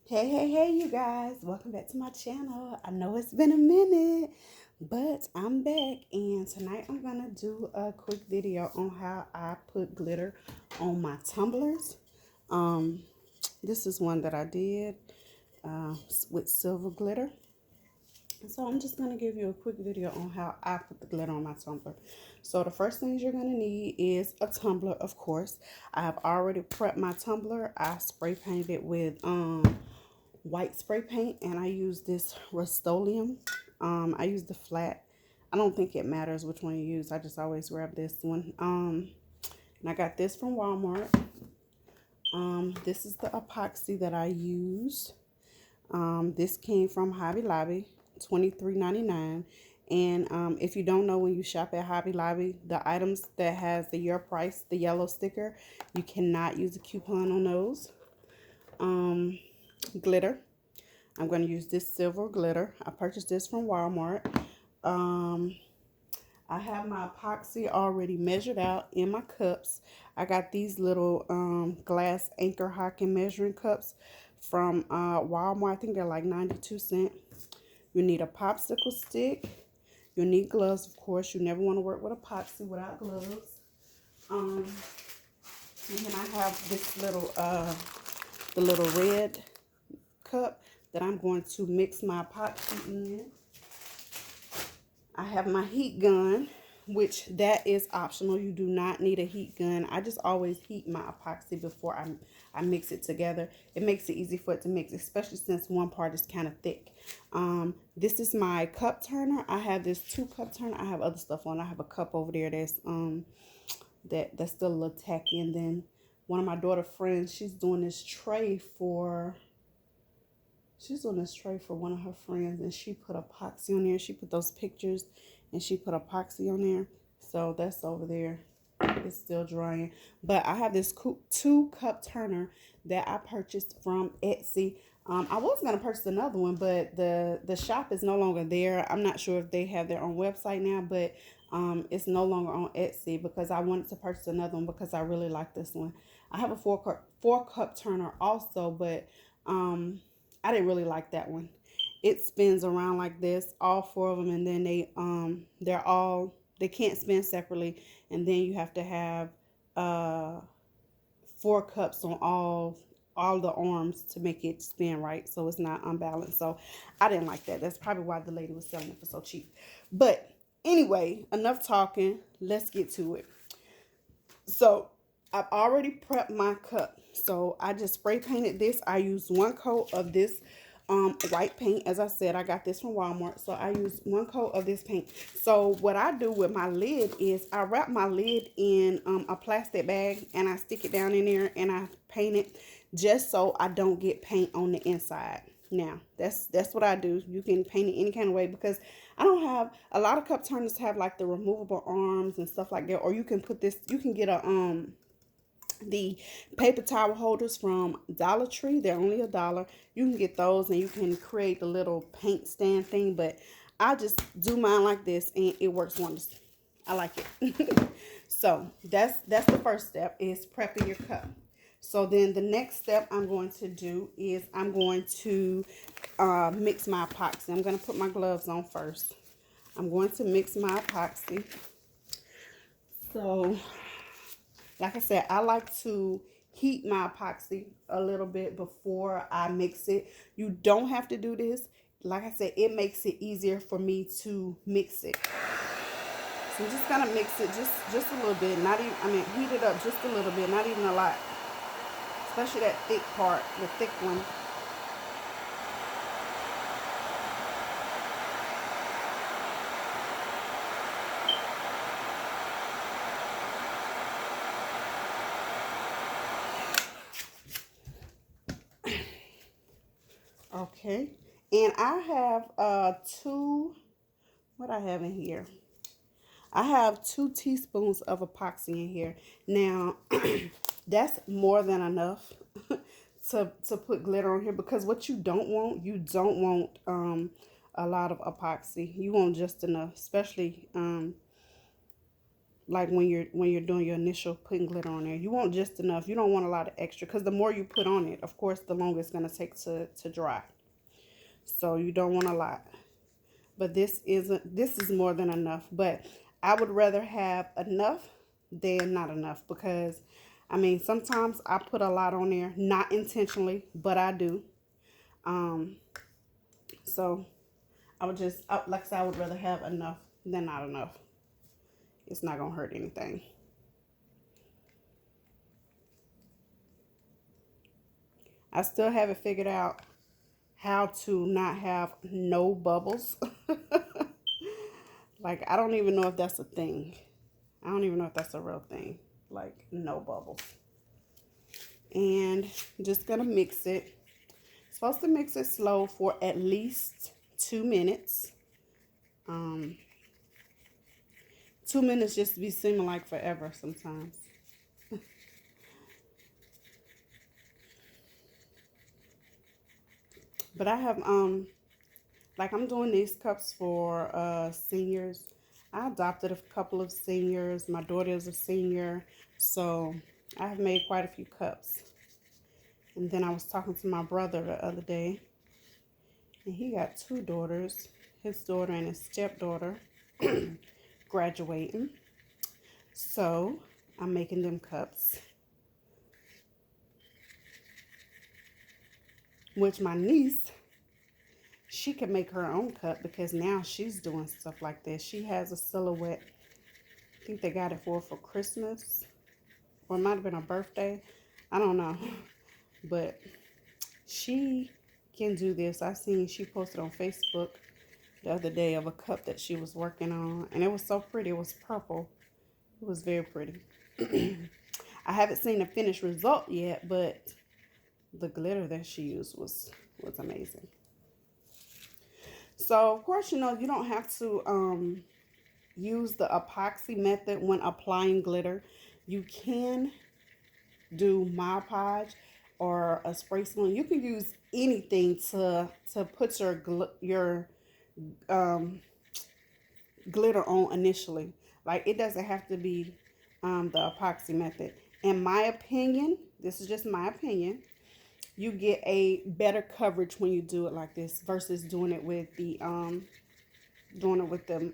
Hey, you guys. Welcome back to my channel. I know it's been a minute, but I'm back. And tonight I'm going to do a quick video on how I put glitter on my tumblers. Um, this is one that I did with silver glitter. So I'm just going to give you a quick video on how I put the glitter on my tumbler. So the first things you're going to need is a tumbler, of course. I have already prepped my tumbler. I spray painted it with white spray paint, and I use this Rust-Oleum. I use the flat. I don't think it matters which one you use. I just always grab this one. And I got this from Walmart. This is the epoxy that I use. This came from Hobby Lobby, $23.99. And if you don't know, when you shop at Hobby Lobby, the items that has the your price, the yellow sticker, you cannot use a coupon on those. Glitter. I'm going to use this silver glitter. I purchased this from Walmart. I have my epoxy already measured out in my cups. I got these little glass anchor hocking measuring cups from Walmart. I think they're like 92 cents. You need a popsicle stick. You'll need gloves, of course. You never want to work with epoxy without gloves. And then I have this little, the little red cup that I'm going to mix my epoxy in. I have my heat gun, which that is optional. You do not need a heat gun. I just always heat my epoxy before I mix it together. It makes it easy for it to mix, especially since one part is kind of thick. This is my cup turner. I have this 2-cup turner. I have other stuff on. I have a cup over there that's still a little tacky. And then one of my daughter friends, she's doing this tray for one of her friends, and she put epoxy on there. She put those pictures and she put epoxy on there. So that's over there. It's still drying. But I have this 2-cup turner that I purchased from Etsy. I was going to purchase another one, but the shop is no longer there. I'm not sure if they have their own website now, but it's no longer on Etsy because I wanted to purchase another one because I really like this one. I have a 4-cup turner also, but I didn't really like that one. It spins around like this, all 4 of them, and then they can't spin separately, and then you have to have 4 cups on all the arms to make it spin right, so it's not unbalanced. So I didn't like that. That's probably why the lady was selling it for so cheap. But anyway, enough talking. Let's get to it. So I've already prepped my cup. So I just spray painted this. I used 1 coat of this white paint. As I said, I got this from Walmart. So I used 1 coat of this paint. So what I do with my lid is I wrap my lid in a plastic bag and I stick it down in there and I paint it just so I don't get paint on the inside. Now, that's what I do. You can paint it any kind of way because I don't have a lot of cup turners have like the removable arms and stuff like that. Or you can put this, you can get the paper towel holders from Dollar Tree. They're only $1. You can get those and you can create the little paint stand thing, but I just do mine like this and it works wonders. I like it. So that's the first step, is prepping your cup. So then the next step I'm going to do is I'm going to mix my epoxy. I'm going to put my gloves on first. I'm going to mix my epoxy. So like I said, I like to heat my epoxy a little bit before I mix it. You don't have to do this. Like I said, it makes it easier for me to mix it. So I'm just gonna mix it just a little bit. Not even, I mean, heat it up just a little bit, not even a lot. Especially that thick part, the thick one. Okay, and I have what I have in here. I have 2 teaspoons of epoxy in here. Now, that's more than enough to put glitter on here, because what you don't want a lot of epoxy. You want just enough, especially like when you're doing your initial putting glitter on there. You want just enough. You don't want a lot of extra, because the more you put on it, of course, the longer it's going to take to dry. So you don't want a lot. But this is more than enough. But I would rather have enough than not enough, because I mean, sometimes I put a lot on there, not intentionally, but I do. Um, so I would just, like I said, I would rather have enough than not enough. It's not gonna hurt anything. I still haven't figured out how to not have no bubbles. Like, I don't even know if that's a thing. I don't even know if that's a real thing. Like, no bubbles. And just gonna mix it. Supposed to mix it slow for at least 2 minutes. 2 minutes just be seeming like forever sometimes. But I have like, I'm doing these cups for seniors. I adopted a couple of seniors. My daughter is a senior, so I have made quite a few cups. And then I was talking to my brother the other day, and he got two daughters. His daughter and his stepdaughter graduating. So I'm making them cups. Which my niece, she can make her own cup, because now she's doing stuff like this. She has a silhouette. I think they got it for Christmas, or it might have been a birthday. I don't know. But she can do this. I seen she posted on Facebook the other day of a cup that she was working on, and it was so pretty. It was purple. It was very pretty. I haven't seen the finished result yet, but the glitter that she used was amazing. So, of course, you don't have to use the epoxy method when applying glitter. You can do Mod Podge or a spray salon. You can use anything to put your glitter on initially. Like, it doesn't have to be the epoxy method. In my opinion, this is just my opinion, you get a better coverage when you do it like this versus doing it with the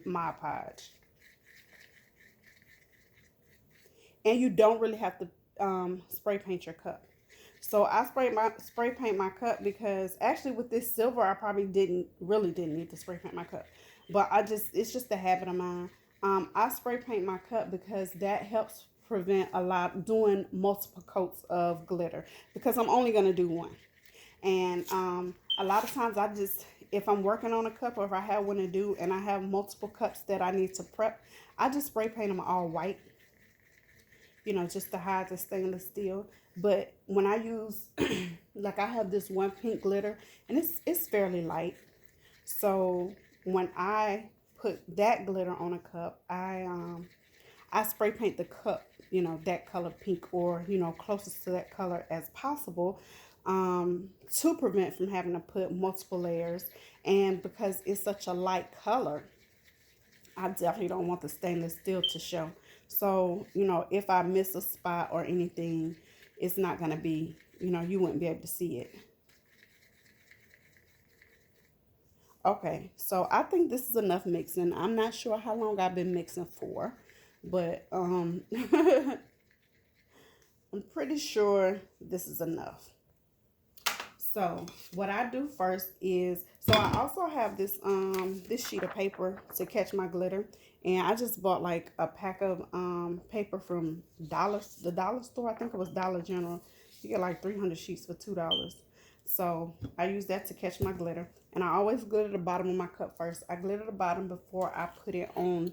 Mod Podge. And you don't really have to spray paint your cup. So I spray paint my cup, because actually with this silver I probably didn't need to spray paint my cup. But it's just a habit of mine. I spray paint my cup because that helps prevent doing multiple coats of glitter, because I'm only gonna do one. And a lot of times if I'm working on a cup, or if I have one to do and I have multiple cups that I need to prep, I just spray paint them all white, just to hide the stainless steel. But when I use, like, I have this one pink glitter, and it's fairly light. So when I put that glitter on a cup, I spray paint the cup, that color pink, or, closest to that color as possible, to prevent from having to put multiple layers. And because it's such a light color, I definitely don't want the stainless steel to show. So, if I miss a spot or anything, it's not going to be, you wouldn't be able to see it. Okay, so I think this is enough mixing. I'm not sure how long I've been mixing for, but I'm pretty sure this is enough. So what I do first is, so I also have this this sheet of paper to catch my glitter, and I just bought like a pack of paper from the dollar store. I think it was Dollar General. You get like 300 sheets for $2. So I use that to catch my glitter, and I always glitter the bottom of my cup first. I glitter the bottom before I put it on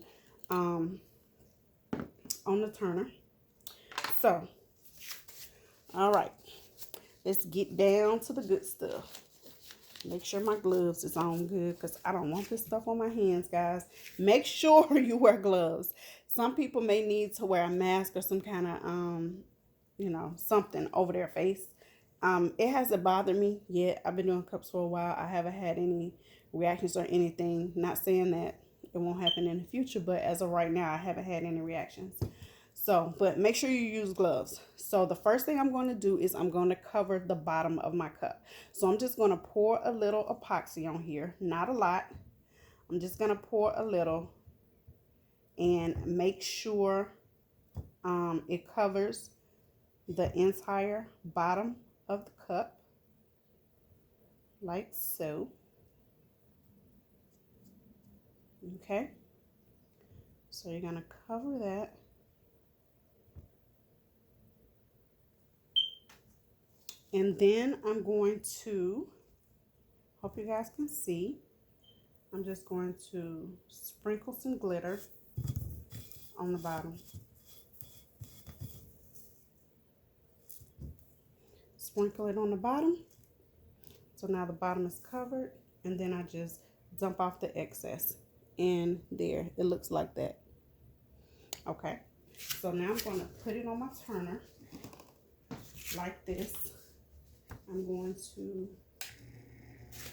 the turner. So, all right. Let's get down to the good stuff. Make sure my gloves is on good, because I don't want this stuff on my hands, guys. Make sure you wear gloves. Some people may need to wear a mask or some kind of, something over their face. It hasn't bothered me yet. I've been doing cups for a while. I haven't had any reactions or anything. Not saying that it won't happen in the future, but as of right now, I haven't had any reactions. So, but make sure you use gloves. So the first thing I'm going to do is I'm going to cover the bottom of my cup. So I'm just going to pour a little epoxy on here, not a lot. I'm just going to pour a little and make sure it covers the entire bottom of the cup, like so. Okay, so you're going to cover that. And then I'm going to, hope you guys can see, I'm just going to sprinkle some glitter on the bottom. Sprinkle it on the bottom. So now the bottom is covered, and then I just dump off the excess in there. It looks like that. Okay, so now I'm going to put it on my turner like this. I'm going to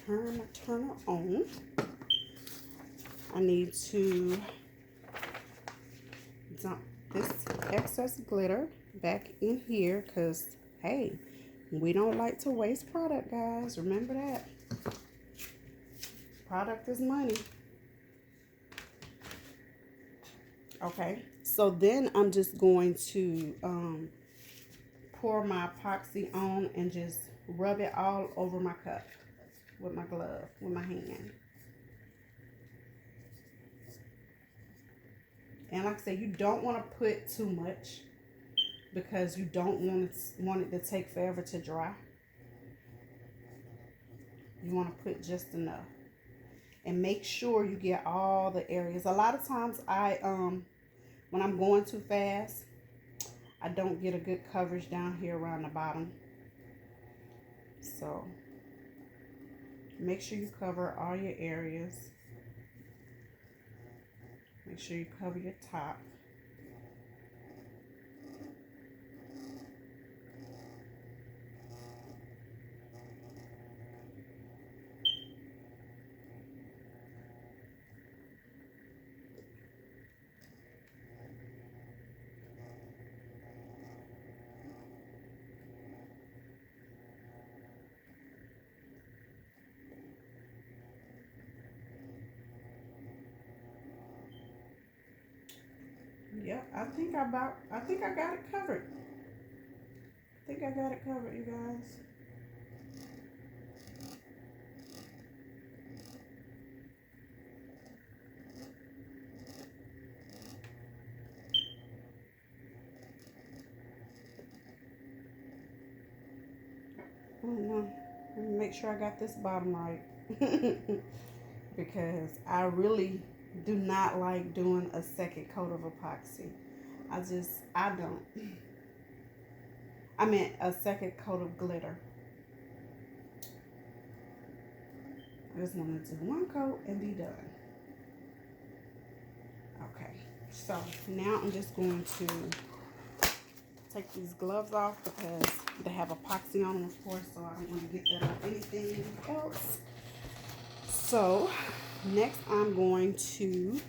turn my turner on. I need to dump this excess glitter back in here because, hey, we don't like to waste product, guys. Remember that. Product is money. Okay, so then I'm just going to pour my epoxy on and just rub it all over my cup with my glove, with my hand. And like I said, you don't want to put too much because you don't want it to take forever to dry. You want to put just enough. And make sure you get all the areas. A lot of times when I'm going too fast, I don't get a good coverage down here around the bottom. So make sure you cover all your areas. Make sure you cover your top. Yep, I think I got it covered. I think I got it covered, you guys. Oh no, let me make sure I got this bottom right. Because I really do not like doing a second coat of epoxy. I don't. I meant a second coat of glitter. I just want to do one coat and be done. Okay, so now I'm just going to take these gloves off because they have epoxy on them, of course, so I don't want to get that on anything else. So next I'm going to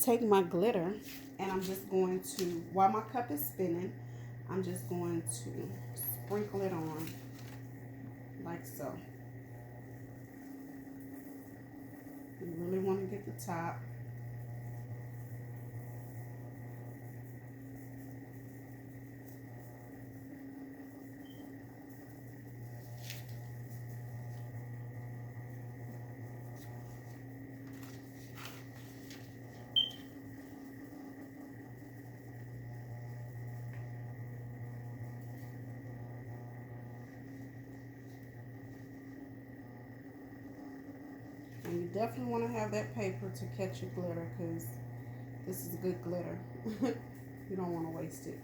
take my glitter and I'm just going to, while my cup is spinning, I'm just going to sprinkle it on like so. You really want to get the top. And you definitely want to have that paper to catch your glitter because this is good glitter. You don't want to waste it.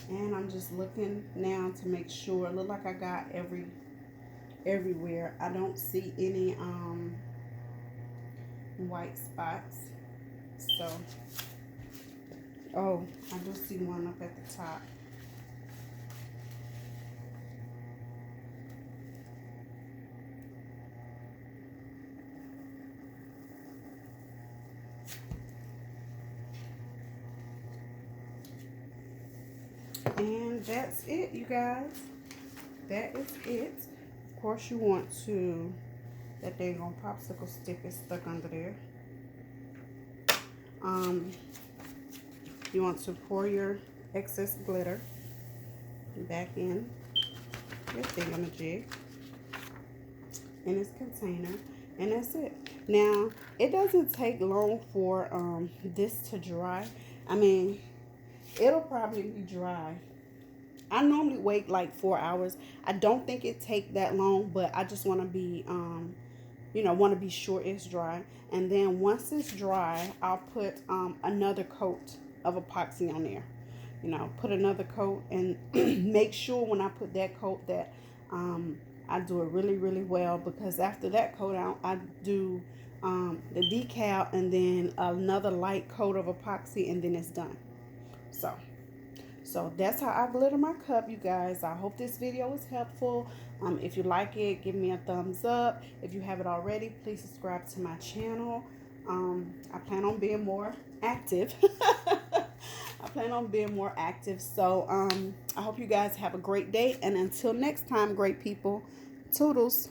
And I'm just looking now to make sure. It look like I got everywhere. I don't see any white spots. So, oh, I do see one up at the top. And that's it, you guys. That is it. Of course, you want to, that dang on popsicle stick is stuck under there. You want to pour your excess glitter back in your thingamajig in its container, and that's it. Now, it doesn't take long for this to dry. I mean, it'll probably be dry. I normally wait like 4 hours. I don't think it take that long, but I just want to be you know, want to be sure it's dry. And then once it's dry, I'll put another coat of epoxy on there. You know, put another coat, and make sure when I put that coat that I do it really, really well, because after that coat I do the decal and then another light coat of epoxy, and then it's done. So that's how I glitter my cup, you guys. I hope this video was helpful. If you like it, give me a thumbs up. If you haven't already, please subscribe to my channel. I plan on being more active. I plan on being more active. So I hope you guys have a great day. And until next time, great people, toodles.